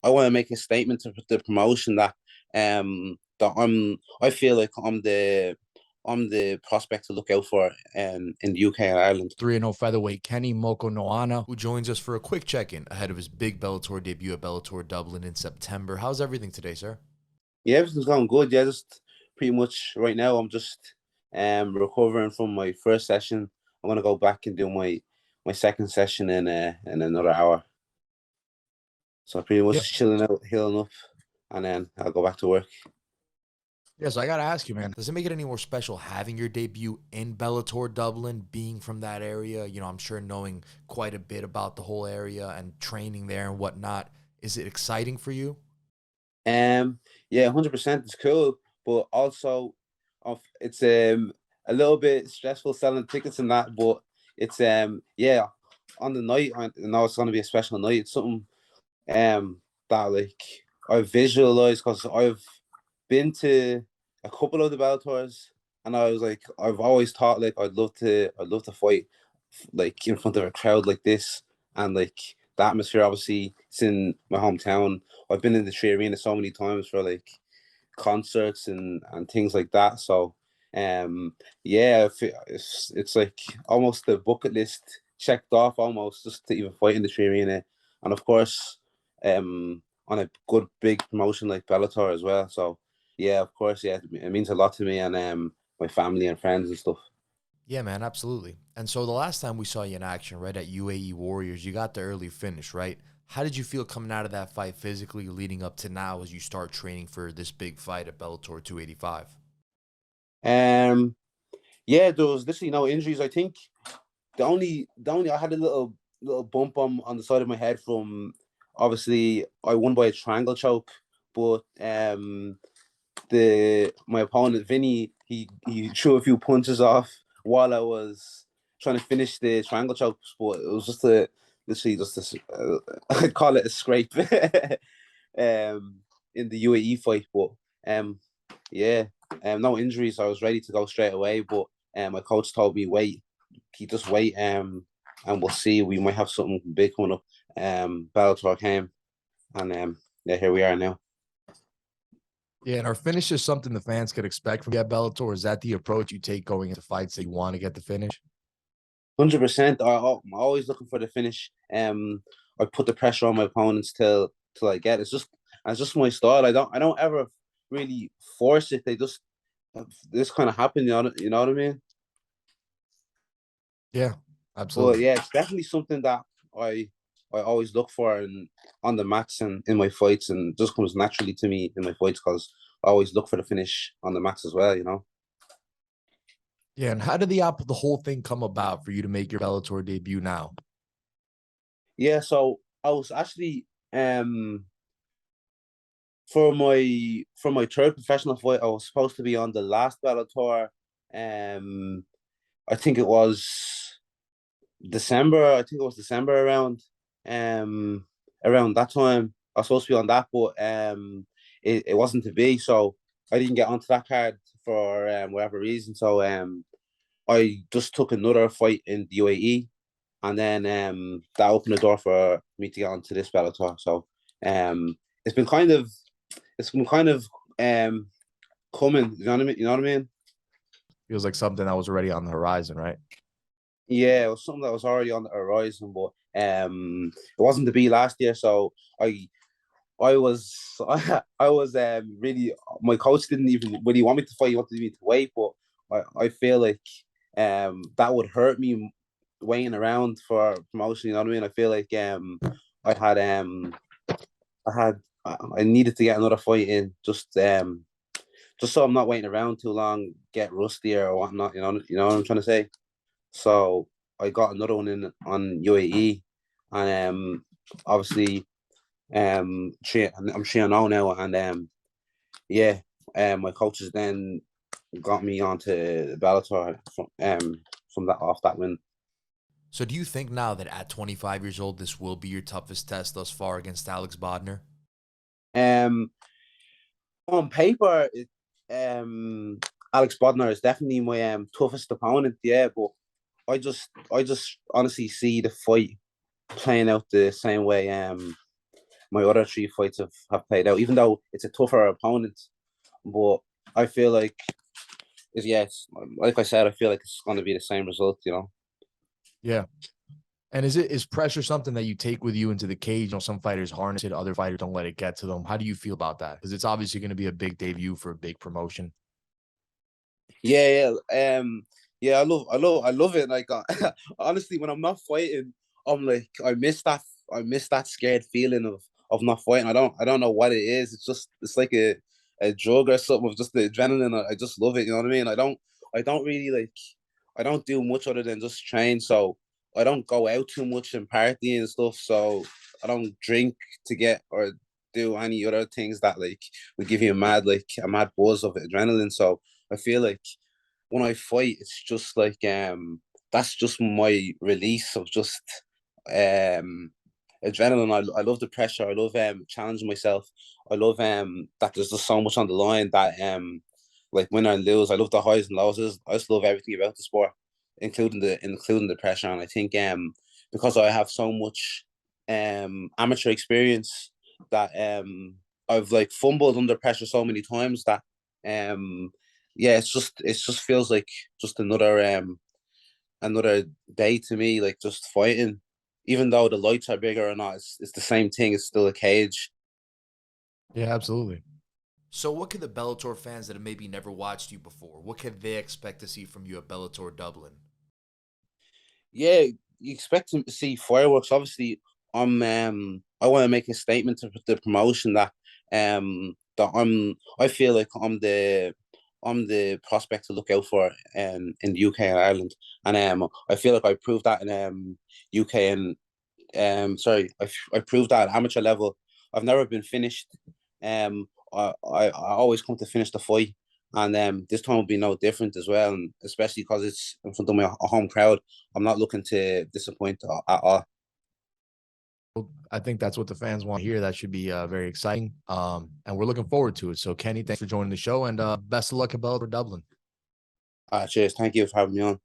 I want to make a statement to the promotion that I feel like I'm the prospect to look out for in the UK and Ireland. 3-0 featherweight Kenny Mokhonoana, who joins us for a quick check-in ahead of his big Bellator debut at Bellator Dublin in September. How's everything today, sir? Yeah, everything's going good. Yeah, just pretty much right now I'm just recovering from my first session. I'm gonna go back and do my second session in another hour. So pretty Yeah. much chilling out, healing up, and then I'll go back to work. Yeah, so I gotta ask you, man, does it make it any more special having your debut in Bellator Dublin, being from that area? You know, I'm sure knowing quite a bit about the whole area and training there and whatnot. Is it exciting for you? Yeah, 100%. It's cool, but also, it's a little bit stressful selling tickets and that. But it's yeah, on the night, I know it's gonna be a special night. It's something that like I visualized because I've been to a couple of the Bellators, and I was like, I've always thought like I'd love to fight like in front of a crowd like this, and like the atmosphere. Obviously, it's in my hometown. I've been in the Tree Arena so many times for like concerts and things like that. So, yeah, it's like almost the bucket list checked off almost just to even fight in the Tree Arena, and of course, on a good big promotion like Bellator as well. So, yeah, of course, yeah, it means a lot to me and my family and friends and stuff. Yeah, man, absolutely. And so the last time we saw you in action, right, at UAE Warriors, you got the early finish, right? How did you feel coming out of that fight physically leading up to now as you start training for this big fight at Bellator 285? Um, yeah, there was literally no injuries. I think the only I had a little bump on the side of my head from obviously I won by a triangle choke, but the my opponent Vinny he threw a few punches off while I was trying to finish the triangle choke, but it was just a literally just a I'd call it a scrape in the UAE fight, but um yeah, no injuries. I was ready to go straight away, but my coach told me wait, keep just wait, and we'll see. We might have something big coming up. Bellator came, and yeah, here we are now. Yeah, and our finish is something the fans could expect from you at Bellator. Is that the approach you take going into fights that you want to get the finish? 100%. I'm always looking for the finish. I put the pressure on my opponents till I get. It's just my style. I don't ever really force it. They just this kind of happen. You know what I mean. Yeah, But absolutely. yeah, it's definitely something that I I always look for and on the mats and in my fights, and just comes naturally to me in my fights because I always look for the finish on the mats as well. Yeah, and how did the whole thing come about for you to make your Bellator debut now? Yeah. So I was actually for my third professional fight, I was supposed to be on the last Bellator. Um, I think it was December. I think it was December around that time. I was supposed to be on that, but it wasn't to be. So I didn't get onto that card for whatever reason. So I just took another fight in the UAE, and then that opened the door for me to get onto this Bellator. So um, it's been kind of it's been kind of um coming. You know what I mean? You know what I mean? Feels like something that was already on the horizon, right? Yeah, it was something that was already on the horizon, but it wasn't to be last year. So I was I was really, my coach didn't even really want me to fight. He wanted me to wait, but I feel like that would hurt me waiting around for promotion. You know what I mean? I feel like I had I had I needed to get another fight in just so I'm not waiting around too long, get rusty or whatnot. You know what I'm trying to say. So I got another one in on UAE, and obviously I'm 3-0 now, and yeah, my coaches then got me onto Bellator from that off that win. So do you think now that at 25 years old, this will be your toughest test thus far against Alex Bodner? Um, on paper, Alex Bodnar is definitely my toughest opponent. Yeah, but I just honestly see the fight playing out the same way my other three fights have played out, even though it's a tougher opponent. But I feel like, yes, like I said, I feel like it's going to be the same result, you know. Yeah. And is pressure something that you take with you into the cage? You know, some fighters harness it, other fighters don't let it get to them. How do you feel about that? Because it's obviously going to be a big debut for a big promotion. Yeah, yeah. I love it. Like, honestly, when I'm not fighting, I'm like, I miss that scared feeling of not fighting. I don't know what it is. It's like a drug or something of just the adrenaline. I just love it. You know what I mean? I don't really like, I don't do much other than just train. So I don't go out too much and party and stuff. So I don't drink to get or do any other things that like would give you a mad buzz of adrenaline. So I feel like when I fight, it's just like that's just my release of just um adrenaline. I love the pressure. I love challenging myself. I love that there's just so much on the line that like win or lose. I love the highs and lows. I just love everything about the sport, including the pressure. And I think because I have so much amateur experience that I've like fumbled under pressure so many times that yeah, it just feels like just another day to me, like just fighting. Even though the lights are bigger or not, it's the same thing. It's still a cage. Yeah, absolutely. So, what could the Bellator fans that have maybe never watched you before, what could they expect to see from you at Bellator Dublin? Yeah, you expect to see fireworks. Obviously, I want to make a statement to the promotion that I feel like I'm the prospect to look out for in the UK and Ireland, and I feel like I proved that in UK and sorry, I proved that at amateur level. I've never been finished. I always come to finish the fight, and this time will be no different as well. And especially because it's in front of my home crowd, I'm not looking to disappoint at all. Well, I think that's what the fans want to hear. That should be very exciting. And we're looking forward to it. So, Kenny, thanks for joining the show, and best of luck at Bellator Dublin. Cheers. Thank you for having me on.